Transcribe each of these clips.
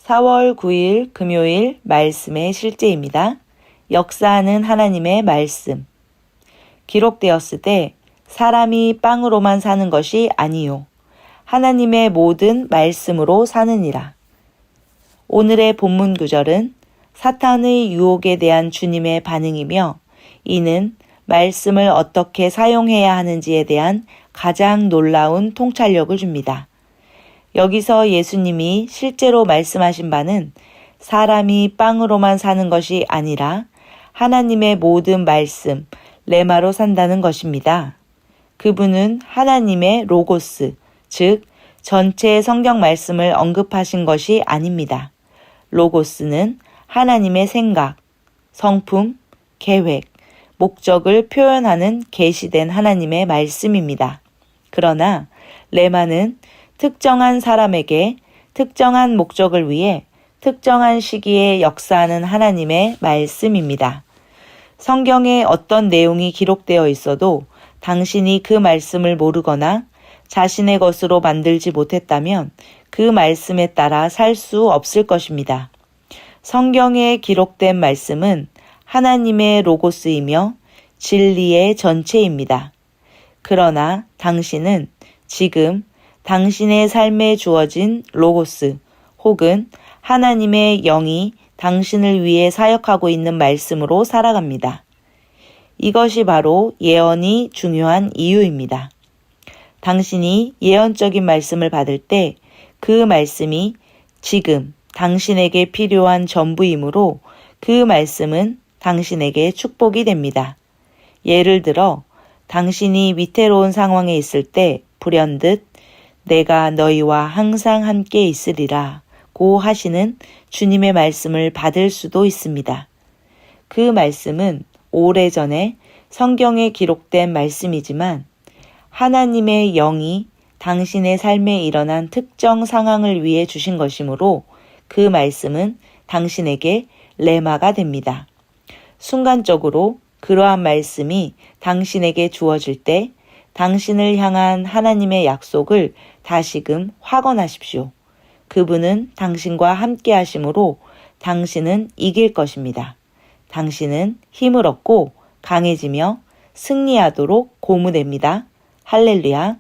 4월 9일 금요일 말씀의 실제입니다. 역사하는 하나님의 말씀. 기록되었을 때 사람이 빵으로만 사는 것이 아니요 하나님의 모든 말씀으로 사느니라. 오늘의 본문 구절은 사탄의 유혹에 대한 주님의 반응이며 이는 말씀을 어떻게 사용해야 하는지에 대한 가장 놀라운 통찰력을 줍니다. 여기서 예수님이 실제로 말씀하신 바는 사람이 빵으로만 사는 것이 아니라 하나님의 모든 말씀, 레마로 산다는 것입니다. 그분은 하나님의 로고스, 즉 전체 성경 말씀을 언급하신 것이 아닙니다. 로고스는 하나님의 생각, 성품, 계획, 목적을 표현하는 계시된 하나님의 말씀입니다. 그러나 레마는 특정한 사람에게 특정한 목적을 위해 특정한 시기에 역사하는 하나님의 말씀입니다. 성경에 어떤 내용이 기록되어 있어도 당신이 그 말씀을 모르거나 자신의 것으로 만들지 못했다면 그 말씀에 따라 살 수 없을 것입니다. 성경에 기록된 말씀은 하나님의 로고스이며 진리의 전체입니다. 그러나 당신은 지금 당신의 삶에 주어진 로고스 혹은 하나님의 영이 당신을 위해 사역하고 있는 말씀으로 살아갑니다. 이것이 바로 예언이 중요한 이유입니다. 당신이 예언적인 말씀을 받을 때 그 말씀이 지금 당신에게 필요한 전부이므로 그 말씀은 당신에게 축복이 됩니다. 예를 들어 당신이 위태로운 상황에 있을 때 불현듯 내가 너희와 항상 함께 있으리라 고 하시는 주님의 말씀을 받을 수도 있습니다. 그 말씀은 오래전에 성경에 기록된 말씀이지만 하나님의 영이 당신의 삶에 일어난 특정 상황을 위해 주신 것이므로 그 말씀은 당신에게 레마가 됩니다. 순간적으로 그러한 말씀이 당신에게 주어질 때 당신을 향한 하나님의 약속을 다시금 확언하십시오. 그분은 당신과 함께 하심으로 당신은 이길 것입니다. 당신은 힘을 얻고 강해지며 승리하도록 고무됩니다. 할렐루야.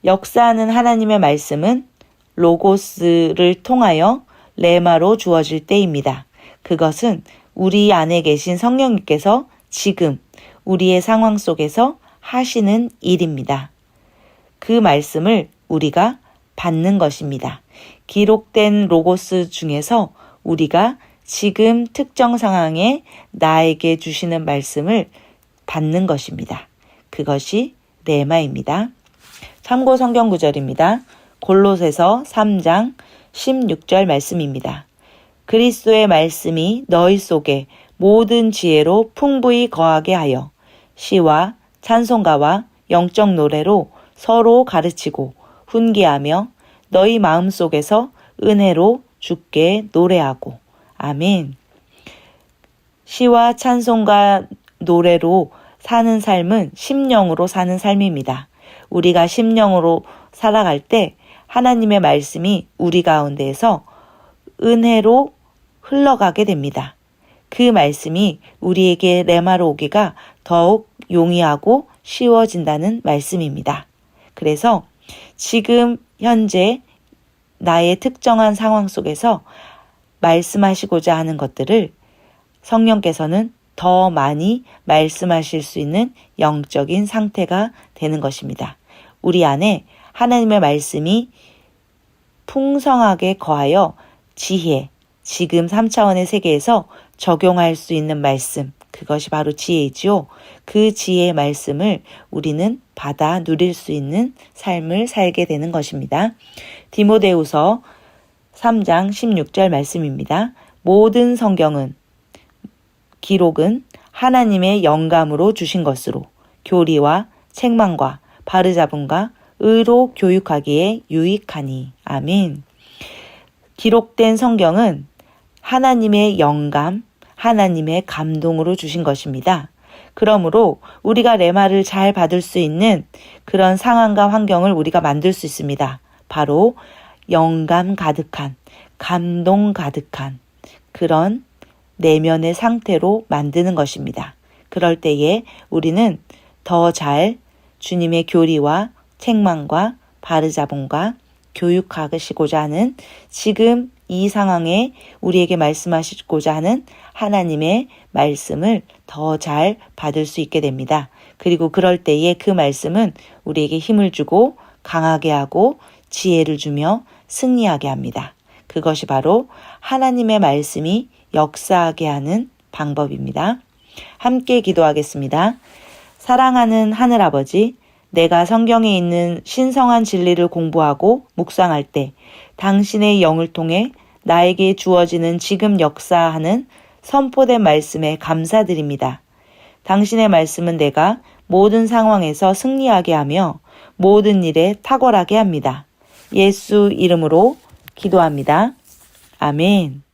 역사하는 하나님의 말씀은 로고스를 통하여 레마로 주어질 때입니다. 그것은 우리 안에 계신 성령님께서 지금 우리의 상황 속에서 하시는 일입니다. 그 말씀을 우리가 받는 것입니다. 기록된 로고스 중에서 우리가 지금 특정 상황에 나에게 주시는 말씀을 받는 것입니다. 그것이 레마입니다. 참고 성경 구절입니다. 골로새서 3장 16절 말씀입니다. 그리스도의 말씀이 너희 속에 모든 지혜로 풍부히 거하게 하여 시와 찬송가와 영적 노래로 서로 가르치고 훈계하며 너희 마음속에서 은혜로 주께 노래하고. 아멘. 시와 찬송가 노래로 사는 삶은 심령으로 사는 삶입니다. 우리가 심령으로 살아갈 때 하나님의 말씀이 우리 가운데에서 은혜로 흘러가게 됩니다. 그 말씀이 우리에게 레마로 오기가 더욱 용이하고 쉬워진다는 말씀입니다. 그래서 지금 현재 나의 특정한 상황 속에서 말씀하시고자 하는 것들을 성령께서는 더 많이 말씀하실 수 있는 영적인 상태가 되는 것입니다. 우리 안에 하나님의 말씀이 풍성하게 거하여 지혜, 지금 3차원의 세계에서 적용할 수 있는 말씀, 그것이 바로 지혜이지요. 그 지혜의 말씀을 우리는 받아 누릴 수 있는 삶을 살게 되는 것입니다. 디모데후서 3장 16절 말씀입니다. 모든 성경은 기록은 하나님의 영감으로 주신 것으로 교리와 책망과 바르잡음과 의로 교육하기에 유익하니. 아멘. 기록된 성경은 하나님의 영감, 하나님의 감동으로 주신 것입니다. 그러므로 우리가 레마를 잘 받을 수 있는 그런 상황과 환경을 우리가 만들 수 있습니다. 바로 영감 가득한 감동 가득한 그런 내면의 상태로 만드는 것입니다. 그럴 때에 우리는 더 잘 주님의 교리와 책망과 바르잡음과 교육하시고자 하는 지금 이 상황에 우리에게 말씀하시고자 하는 하나님의 말씀을 더 잘 받을 수 있게 됩니다. 그리고 그럴 때에 그 말씀은 우리에게 힘을 주고 강하게 하고 지혜를 주며 승리하게 합니다. 그것이 바로 하나님의 말씀이 역사하게 하는 방법입니다. 함께 기도하겠습니다. 사랑하는 하늘아버지, 내가 성경에 있는 신성한 진리를 공부하고 묵상할 때 당신의 영을 통해 나에게 주어지는 지금 역사하는 선포된 말씀에 감사드립니다. 당신의 말씀은 내가 모든 상황에서 승리하게 하며 모든 일에 탁월하게 합니다. 예수 이름으로 기도합니다. 아멘.